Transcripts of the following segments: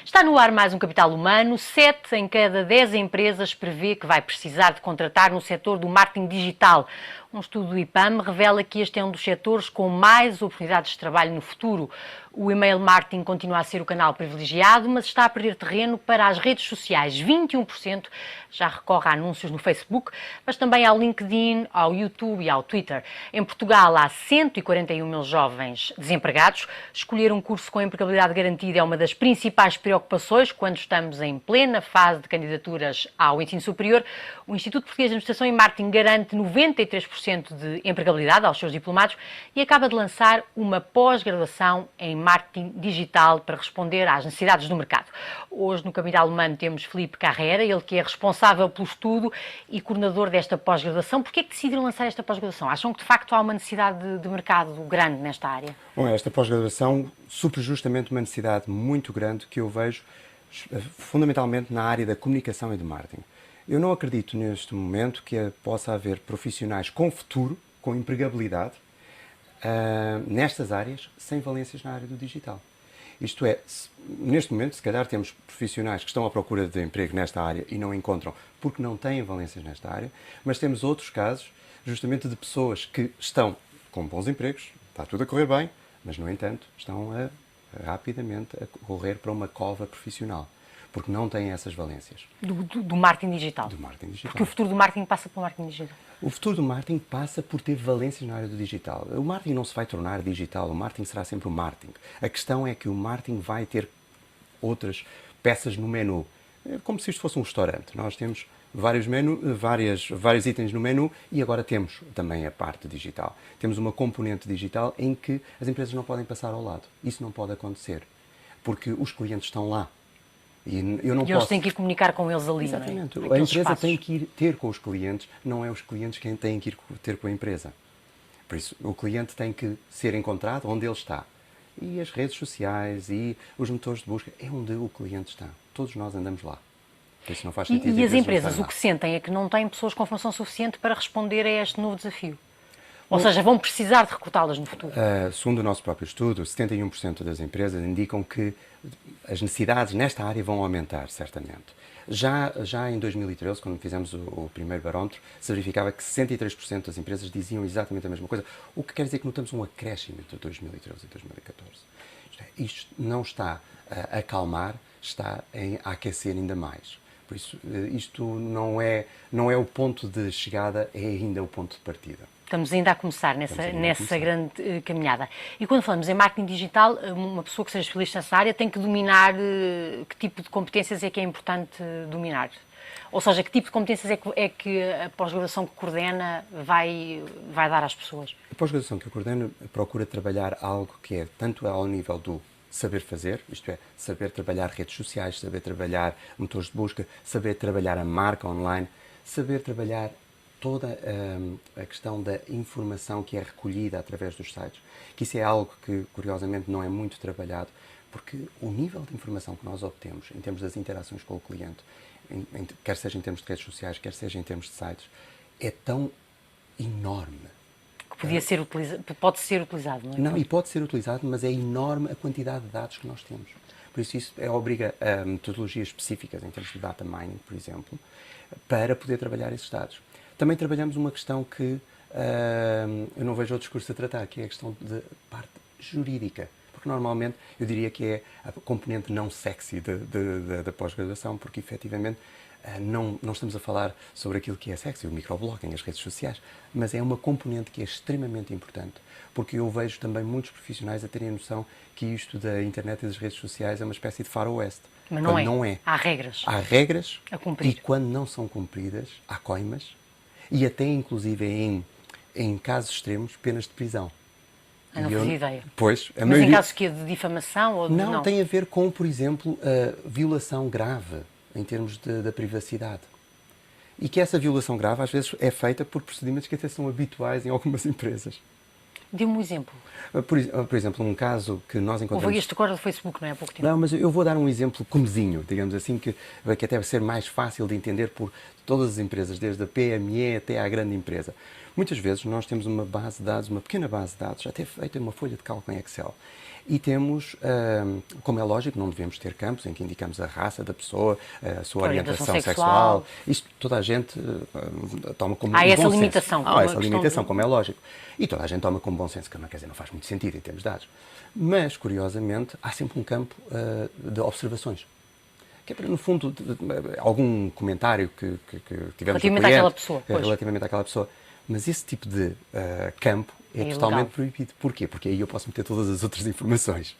Está no ar mais um Capital Humano. 7 em cada 10 empresas prevê que vai precisar de contratar no setor do marketing digital. Um estudo do IPAM revela que este é um dos setores com mais oportunidades de trabalho no futuro. O e-mail marketing continua a ser o canal privilegiado, mas está a perder terreno para as redes sociais. 21% já recorre a anúncios no Facebook, mas também ao LinkedIn, ao YouTube e ao Twitter. Em Portugal há 141 mil jovens desempregados. Escolher um curso com empregabilidade garantida é uma das principais preocupações quando estamos em plena fase de candidaturas ao ensino superior. O Instituto Português de Administração e Marketing garante 93% de empregabilidade aos seus diplomados e acaba de lançar uma pós-graduação em marketing digital para responder às necessidades do mercado. Hoje no Capital Humano temos Filipe Carrera, ele que é responsável pelo estudo e coordenador desta pós-graduação. Porquê é que decidiram lançar esta pós-graduação? Acham que de facto há uma necessidade de mercado grande nesta área? Bom, esta pós-graduação supre justamente uma necessidade muito grande que eu vejo fundamentalmente na área da comunicação e do marketing. Eu não acredito neste momento que possa haver profissionais com futuro, com empregabilidade, nestas áreas, sem valências na área do digital. Isto é, neste momento, se calhar temos profissionais que estão à procura de emprego nesta área e não encontram porque não têm valências nesta área, mas temos outros casos, justamente de pessoas que estão com bons empregos, está tudo a correr bem, mas, no entanto, estão rapidamente a correr para uma cova profissional, porque não têm essas valências. Do marketing digital? Do marketing digital. Porque o futuro do marketing passa pelo marketing digital. O futuro do marketing passa por ter valências na área do digital. O marketing não se vai tornar digital, o marketing será sempre o marketing. A questão é que o marketing vai ter outras peças no menu. É como se isto fosse um restaurante. Nós temos vários itens no menu e agora temos também a parte digital. Temos uma componente digital em que as empresas não podem passar ao lado. Isso não pode acontecer, porque os clientes estão lá. E eles têm que ir comunicar com eles ali. Exatamente. Não é? A empresa tem que ir ter com os clientes, não é os clientes quem têm que ir ter com a empresa. Por isso, o cliente tem que ser encontrado onde ele está. E as redes sociais e os motores de busca é onde o cliente está. Todos nós andamos lá. Por isso não faz sentido. E as empresas o que sentem é que não têm pessoas com formação suficiente para responder a este novo desafio. Ou seja, vão precisar de recrutá-las no futuro. Segundo o nosso próprio estudo, 71% das empresas indicam que as necessidades nesta área vão aumentar, certamente. Já em 2013, quando fizemos o primeiro barómetro, se verificava que 63% das empresas diziam exatamente a mesma coisa, o que quer dizer que notamos um acréscimo entre 2013 e 2014. Isto não está a acalmar, está a aquecer ainda mais. Por isso, isto não é o ponto de chegada, é ainda o ponto de partida. Estamos ainda a começar nessa grande caminhada. E quando falamos em marketing digital, uma pessoa que seja especialista nessa área tem que dominar que tipo de competências é que é importante dominar? Ou seja, que tipo de competências é que a pós-graduação que coordena vai dar às pessoas? A pós-graduação que eu coordeno procura trabalhar algo que é tanto ao nível do saber fazer, isto é, saber trabalhar redes sociais, saber trabalhar motores de busca, saber trabalhar a marca online, saber trabalhar toda a questão da informação que é recolhida através dos sites, que isso é algo que, curiosamente, não é muito trabalhado, porque o nível de informação que nós obtemos em termos das interações com o cliente, quer seja em termos de redes sociais, quer seja em termos de sites, é tão enorme. Que pode ser utilizado, não é? Não, e pode ser utilizado, mas é enorme a quantidade de dados que nós temos. Por isso obriga a metodologias específicas, em termos de data mining, por exemplo, para poder trabalhar esses dados. Também trabalhamos uma questão que eu não vejo outros cursos a tratar, que é a questão de parte jurídica. Porque normalmente eu diria que é a componente não sexy da pós-graduação, porque efetivamente não estamos a falar sobre aquilo que é sexy, o microblogging, as redes sociais, mas é uma componente que é extremamente importante, porque eu vejo também muitos profissionais a terem a noção que isto da internet e das redes sociais é uma espécie de faroeste. Mas não é. Há regras. Há regras a cumprir. E quando não são cumpridas, há coimas e até inclusive em casos extremos, penas de prisão. Eu não fazia ideia. Pois, mas em casos de difamação? Ou não, tem a ver com, por exemplo, a violação grave em termos da privacidade. E que essa violação grave às vezes é feita por procedimentos que até são habituais em algumas empresas. Dê-me um exemplo. Por exemplo, um caso que nós encontramos... Houve este agora do Facebook, não é? Há pouco tempo. Não, mas eu vou dar um exemplo comezinho, digamos assim, que até vai ser mais fácil de entender por todas as empresas, desde a PME até à grande empresa. Muitas vezes nós temos uma base de dados, uma pequena base de dados, até feita em uma folha de cálculo em Excel. E temos, como é lógico, não devemos ter campos em que indicamos a raça da pessoa, a sua orientação sexual. Isto toda a gente toma como há um essa bom limitação. senso. Há essa limitação, como é lógico. E toda a gente toma como bom senso, que quer dizer, não faz muito sentido em termos de dados. Mas, curiosamente, há sempre um campo de observações. Que é para, no fundo, algum comentário que tivemos relativamente àquela pessoa. Mas esse tipo de campo é totalmente proibido. Porquê? Porque aí eu posso meter todas as outras informações.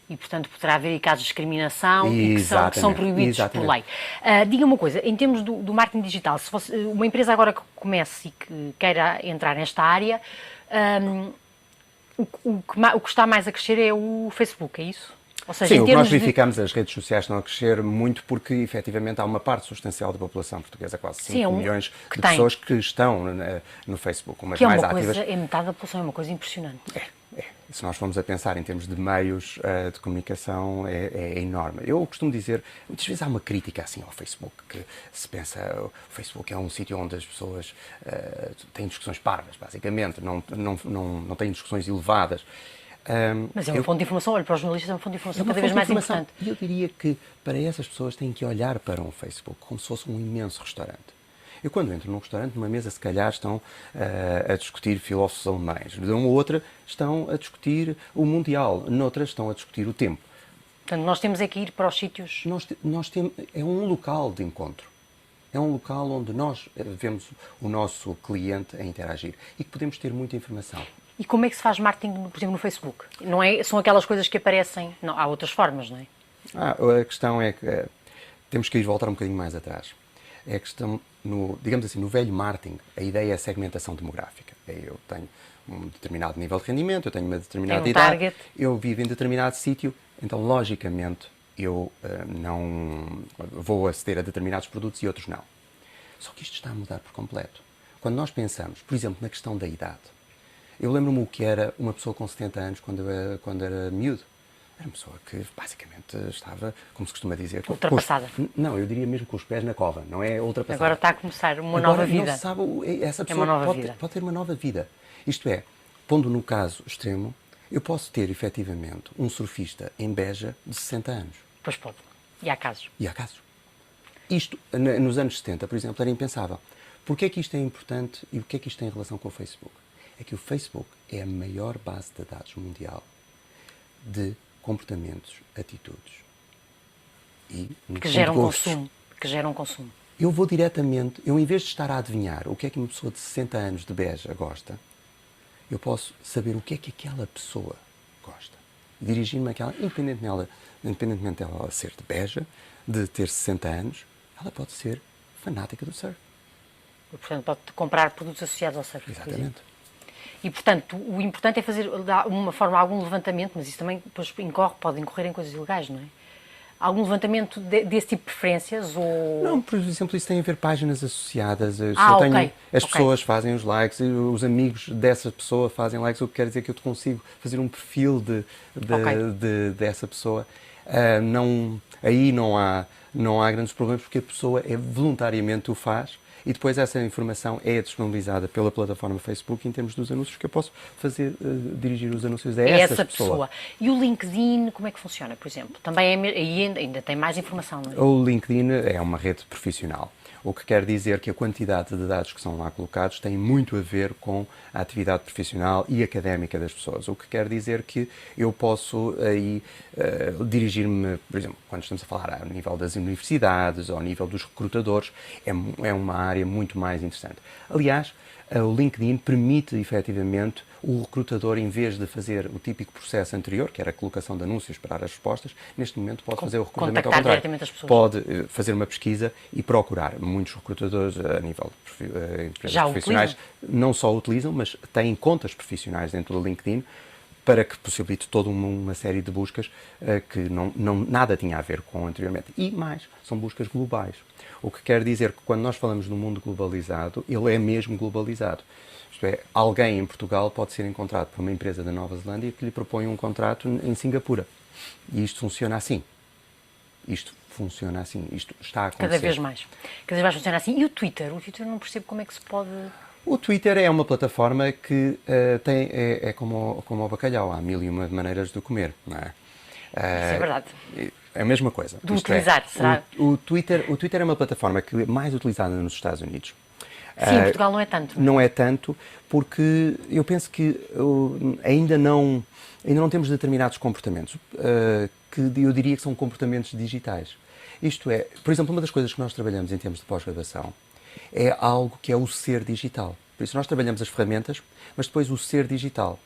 E, portanto, poderá haver casos de discriminação e que são proibidos por lei. Diga uma coisa, em termos do marketing digital, se fosse uma empresa agora que comece e que queira entrar nesta área, o que está mais a crescer é o Facebook, é isso? Ou seja, sim, o que nós verificamos, as redes sociais estão a crescer muito porque, efetivamente, há uma parte substancial da população portuguesa, quase 5 milhões de pessoas que estão no Facebook, umas mais ativas. É metade da população, é uma coisa impressionante. Se nós formos a pensar em termos de meios de comunicação, é enorme. Eu costumo dizer, muitas vezes há uma crítica assim ao Facebook, que se pensa, o Facebook é um sítio onde as pessoas têm discussões parvas, basicamente, não têm discussões elevadas. Mas é uma fonte de informação, olha, para os jornalistas é uma fonte de informação cada vez mais importante. E eu diria que para essas pessoas têm que olhar para um Facebook como se fosse um imenso restaurante. Eu, quando entro num restaurante, numa mesa, se calhar estão a discutir filósofos alemães. Numa outra, estão a discutir o Mundial. Noutra, estão a discutir o tempo. Portanto, nós temos é que ir para os sítios... É um local de encontro. É um local onde nós vemos o nosso cliente a interagir e que podemos ter muita informação. E como é que se faz marketing, por exemplo, no Facebook? Não é, são aquelas coisas que aparecem... Não, há outras formas, não é? A questão é que temos que ir voltar um bocadinho mais atrás. É a questão, digamos assim, no velho marketing, a ideia é a segmentação demográfica. Eu tenho um determinado nível de rendimento, eu tenho uma determinada idade, target. Eu vivo em determinado sítio, então, logicamente, eu não vou aceder a determinados produtos e outros não. Só que isto está a mudar por completo. Quando nós pensamos, por exemplo, na questão da idade, eu lembro-me o que era uma pessoa com 70 anos quando era miúdo. Era uma pessoa que, basicamente, estava, como se costuma dizer... Ultrapassada. Não, eu diria mesmo com os pés na cova, não é ultrapassada. Agora está a começar uma nova vida. Não se sabe, essa pessoa pode ter uma nova vida. Isto é, pondo no caso extremo, eu posso ter, efetivamente, um surfista em Beja de 60 anos. Pois pode. E há casos. E há casos. Isto, nos anos 70, por exemplo, era impensável. Porquê é que isto é importante e o que é que isto tem em relação com o Facebook? É que o Facebook é a maior base de dados mundial de comportamentos, atitudes e que geram consumo. Eu vou diretamente, em vez de estar a adivinhar o que é que uma pessoa de 60 anos de Beja gosta, eu posso saber o que é que aquela pessoa gosta. Dirigir-me àquela, independentemente dela ser de Beja, de ter 60 anos, ela pode ser fanática do surf. E, portanto, pode comprar produtos associados ao surf. Exatamente. E, portanto, o importante é fazer algum levantamento, mas isso também depois pode incorrer em coisas ilegais, não é? Algum levantamento desse tipo de preferências? Ou... Não, por exemplo, isso tem a ver páginas associadas. As pessoas fazem os likes, os amigos dessa pessoa fazem likes, o que quer dizer que eu consigo fazer um perfil dessa pessoa. Aí não há grandes problemas, porque a pessoa voluntariamente o faz. E depois essa informação é disponibilizada pela plataforma Facebook em termos dos anúncios que eu posso dirigir os anúncios a essa pessoa. E o LinkedIn, como é que funciona, por exemplo? Também ainda tem mais informação, não é? O LinkedIn é uma rede profissional. O que quer dizer que a quantidade de dados que são lá colocados tem muito a ver com a atividade profissional e académica das pessoas. O que quer dizer que eu posso aí dirigir-me, por exemplo, quando estamos a falar ao nível das universidades, ao nível dos recrutadores, é uma área muito mais interessante. Aliás, o LinkedIn permite, efetivamente, o recrutador, em vez de fazer o típico processo anterior, que era a colocação de anúncios para as respostas, neste momento pode fazer o recrutamento ao contrário. Diretamente as pessoas. Pode fazer uma pesquisa e procurar. Muitos recrutadores, a nível de empresas profissionais, não só utilizam, mas têm contas profissionais dentro do LinkedIn, para que possibilite toda uma série de buscas que nada tinha a ver com anteriormente. E mais, são buscas globais. O que quer dizer que quando nós falamos de um mundo globalizado, ele é mesmo globalizado. Isto é, alguém em Portugal pode ser encontrado por uma empresa da Nova Zelândia que lhe propõe um contrato em Singapura. E isto funciona assim. Isto funciona assim. Isto está a acontecer. Cada vez mais. Cada vez mais funciona assim. E o Twitter? O Twitter não percebo como é que se pode... O Twitter é uma plataforma que é como o bacalhau, há mil e uma maneiras de o comer, não é? Isso é verdade. É a mesma coisa. De utilizar, será? O Twitter é uma plataforma que é mais utilizada nos Estados Unidos. Sim, em Portugal não é tanto. Não é tanto, porque eu penso que ainda não temos determinados comportamentos, que eu diria que são comportamentos digitais. Isto é, por exemplo, uma das coisas que nós trabalhamos em termos de pós-graduação é algo que é o ser digital. Por isso nós trabalhamos as ferramentas, mas depois o ser digital.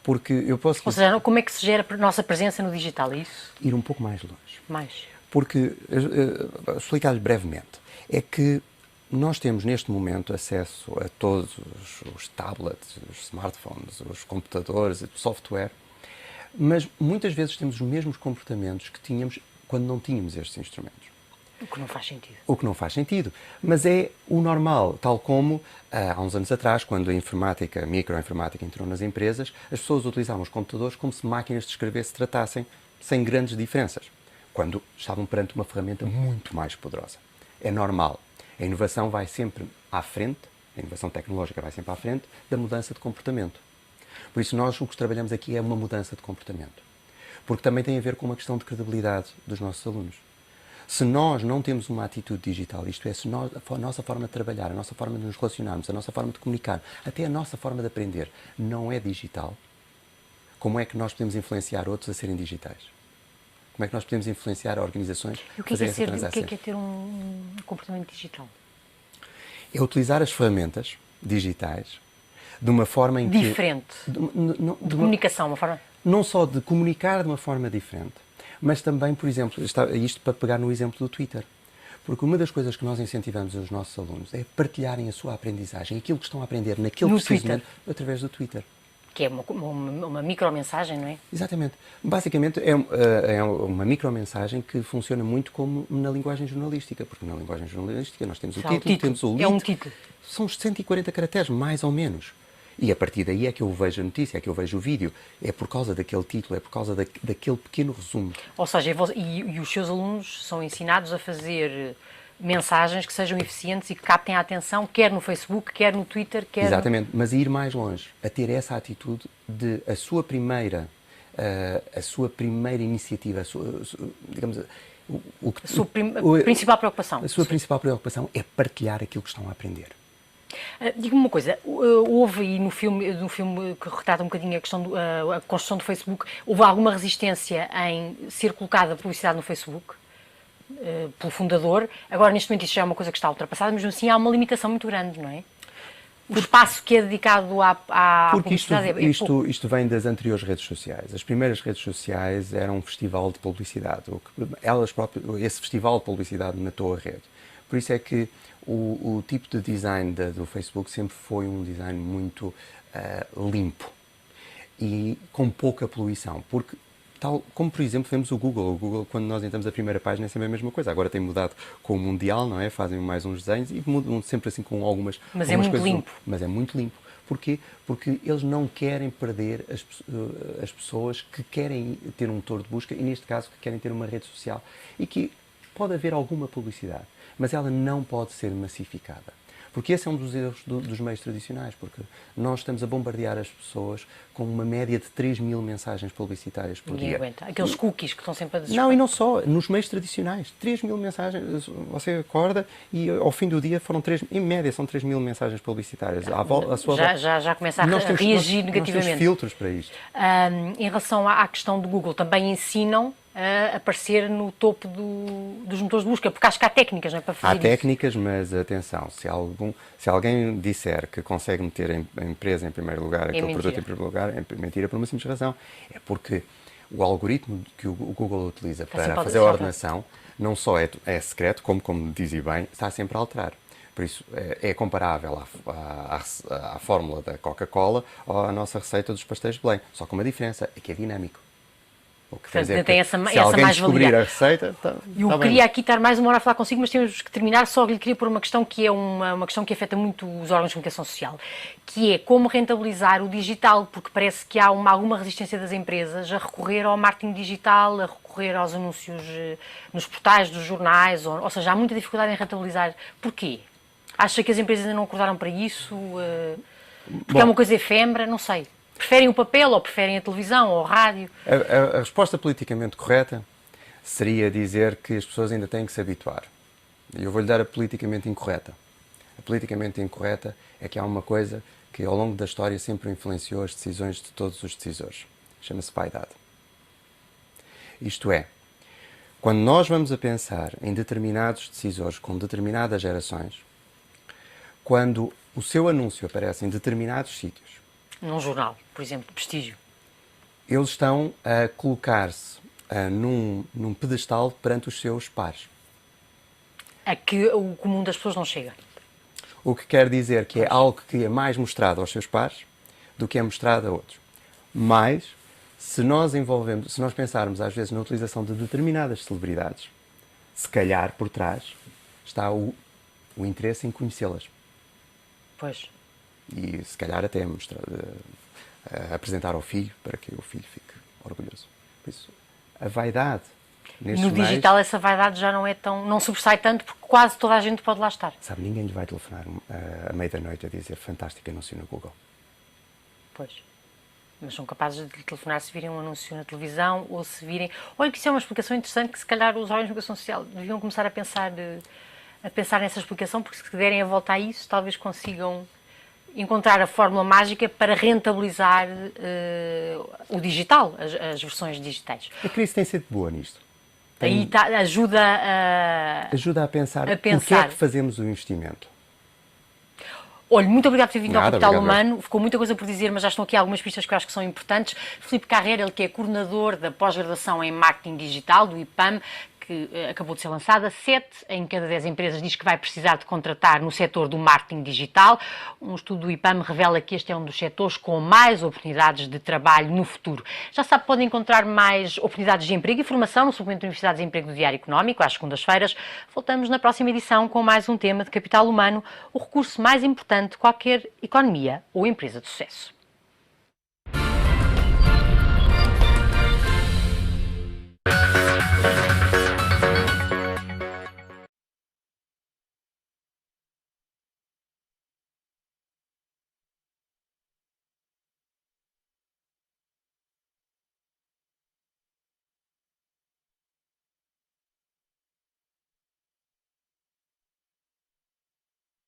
Porque eu posso... Ou seja, como é que se gera a nossa presença no digital, é isso? Ir um pouco mais longe. Mais. Porque, explicar-lhe brevemente, é que nós temos neste momento acesso a todos os tablets, os smartphones, os computadores, o software, mas muitas vezes temos os mesmos comportamentos que tínhamos quando não tínhamos estes instrumentos. O que não faz sentido. O que não faz sentido, mas é o normal, tal como há uns anos atrás, quando a informática, a microinformática entrou nas empresas, as pessoas utilizavam os computadores como se máquinas de escrever se tratassem, sem grandes diferenças, quando estavam perante uma ferramenta muito mais poderosa. É normal. A inovação vai sempre à frente, a inovação tecnológica vai sempre à frente da mudança de comportamento. Por isso nós o que trabalhamos aqui é uma mudança de comportamento. Porque também tem a ver com uma questão de credibilidade dos nossos alunos. Se nós não temos uma atitude digital, isto é, se a nossa forma de trabalhar, a nossa forma de nos relacionarmos, a nossa forma de comunicar, até a nossa forma de aprender não é digital, como é que nós podemos influenciar outros a serem digitais? Como é que nós podemos influenciar organizações a fazerem essa transação? O que é ter um comportamento digital? É utilizar as ferramentas digitais de uma forma em que... Diferente. De comunicação, uma forma... Não só de comunicar de uma forma diferente, mas também, por exemplo, isto para pegar no exemplo do Twitter. Porque uma das coisas que nós incentivamos os nossos alunos é partilharem a sua aprendizagem, aquilo que estão a aprender naquele preciso momento, através do Twitter. Que é uma micromensagem, não é? Exatamente. Basicamente é uma micromensagem que funciona muito como na linguagem jornalística, porque na linguagem jornalística nós temos o título, temos o lead. É um título. São os 140 caracteres, mais ou menos. E a partir daí é que eu vejo a notícia, é que eu vejo o vídeo. É por causa daquele título, é por causa daquele pequeno resumo. Ou seja, e os seus alunos são ensinados a fazer mensagens que sejam eficientes e que captem a atenção, quer no Facebook, quer no Twitter, quer... Exatamente, mas a ir mais longe, a ter essa atitude de a sua primeira iniciativa, digamos... A sua principal preocupação. A sua principal preocupação é partilhar aquilo que estão a aprender. Diga-me uma coisa, houve aí no filme que retrata um bocadinho a questão a construção do Facebook, houve alguma resistência em ser colocada publicidade no Facebook pelo fundador? Agora, neste momento, isto já é uma coisa que está ultrapassada, mas assim há uma limitação muito grande, não é? O espaço que é dedicado à publicidade é pouco. Isto vem das anteriores redes sociais. As primeiras redes sociais eram um festival de publicidade. Esse festival de publicidade matou a rede. Por isso é que o tipo de design do Facebook sempre foi um design muito limpo e com pouca poluição. Porque, tal como por exemplo vemos o Google, quando nós entramos a primeira página é sempre a mesma coisa. Agora tem mudado com o Mundial, não é? Fazem mais uns desenhos e mudam sempre assim com algumas coisas. Mas é muito limpo. Mas é muito limpo. Porquê? Porque eles não querem perder as pessoas que querem ter um motor de busca e, neste caso, que querem ter uma rede social e que pode haver alguma publicidade, mas ela não pode ser massificada. Porque esse é um dos erros dos meios tradicionais, porque nós estamos a bombardear as pessoas com uma média de 3.000 mensagens publicitárias por dia. Ninguém aguenta. Aqueles cookies que estão sempre a dizer. Não, e não só. Nos meios tradicionais, 3.000 mensagens. Você acorda e ao fim do dia foram em média são 3.000 mensagens publicitárias. Já começa a reagir negativamente. Nós temos filtros para isto. Em relação à questão do Google, também ensinam a aparecer no topo dos motores de busca, porque acho que há técnicas, não é, para fazer isso. Há técnicas, mas atenção, se alguém disser que consegue meter a empresa em primeiro lugar, aquele produto em primeiro lugar, é mentira por uma simples razão. É porque o algoritmo que o Google utiliza para fazer a ordenação não só é secreto, como dizia bem, está sempre a alterar. Por isso, é comparável à fórmula da Coca-Cola ou à nossa receita dos pastéis de Belém. Só com uma diferença, é que é dinâmico. Portanto, tem essa mais-valia. Descobrir a receita, eu queria aqui estar mais uma hora a falar consigo, mas temos que terminar. Só lhe queria pôr uma questão que é uma questão que afeta muito os órgãos de comunicação social, que é como rentabilizar o digital, porque parece que há alguma resistência das empresas a recorrer ao marketing digital, a recorrer aos anúncios nos portais dos jornais, ou seja, há muita dificuldade em rentabilizar. Porquê? Acha que as empresas ainda não acordaram para isso? Porque é uma coisa efêmera, não sei. Preferem o papel ou preferem a televisão ou a rádio? A resposta politicamente correta seria dizer que as pessoas ainda têm que se habituar. E eu vou-lhe dar a politicamente incorreta. A politicamente incorreta é que há uma coisa que ao longo da história sempre influenciou as decisões de todos os decisores. Chama-se vaidade. Isto é, quando nós vamos a pensar em determinados decisores com determinadas gerações, quando o seu anúncio aparece em determinados sítios, Num jornal, por exemplo, de prestígio. eles estão a colocar-se num pedestal perante os seus pares. A que o comum das pessoas não chega. O que quer dizer que é algo que é mais mostrado aos seus pares do que é mostrado a outros. Mas, se nós pensarmos às vezes na utilização de determinadas celebridades, se calhar por trás está o interesse em conhecê-las. Pois. E se calhar até apresentar ao filho para que o filho fique orgulhoso. Por isso, a vaidade No digital essa vaidade já não é tão, não sobressai tanto porque quase toda a gente pode lá estar. Sabe, ninguém lhe vai telefonar à meia da noite a dizer fantástico anúncio no Google. Pois. Mas são capazes de telefonar se virem um anúncio na televisão ou se virem... Olha que isso é uma explicação interessante que se calhar os órgãos de comunicação social deviam começar a pensar nessa explicação, porque se derem a volta a isso talvez consigam encontrar a fórmula mágica para rentabilizar o digital, as versões digitais. A crise tem sido boa nisto. Aí ajuda a pensar a porque é que fazemos o investimento. Olha, muito obrigado por ter vindo ao Capital obrigado. Humano. Ficou muita coisa por dizer, mas já estão aqui algumas pistas que eu acho que são importantes. Filipe Carreira, ele que é coordenador da pós-graduação em Marketing Digital, do IPAM, que acabou de ser lançada. 7 em cada 10 empresas diz que vai precisar de contratar no setor do marketing digital. Um estudo do IPAM revela que este é um dos setores com mais oportunidades de trabalho no futuro. Já sabe, pode encontrar mais oportunidades de emprego e formação no suplemento da Universidade de Emprego do Diário Económico, às segundas-feiras. Voltamos na próxima edição com mais um tema de Capital Humano, o recurso mais importante de qualquer economia ou empresa de sucesso.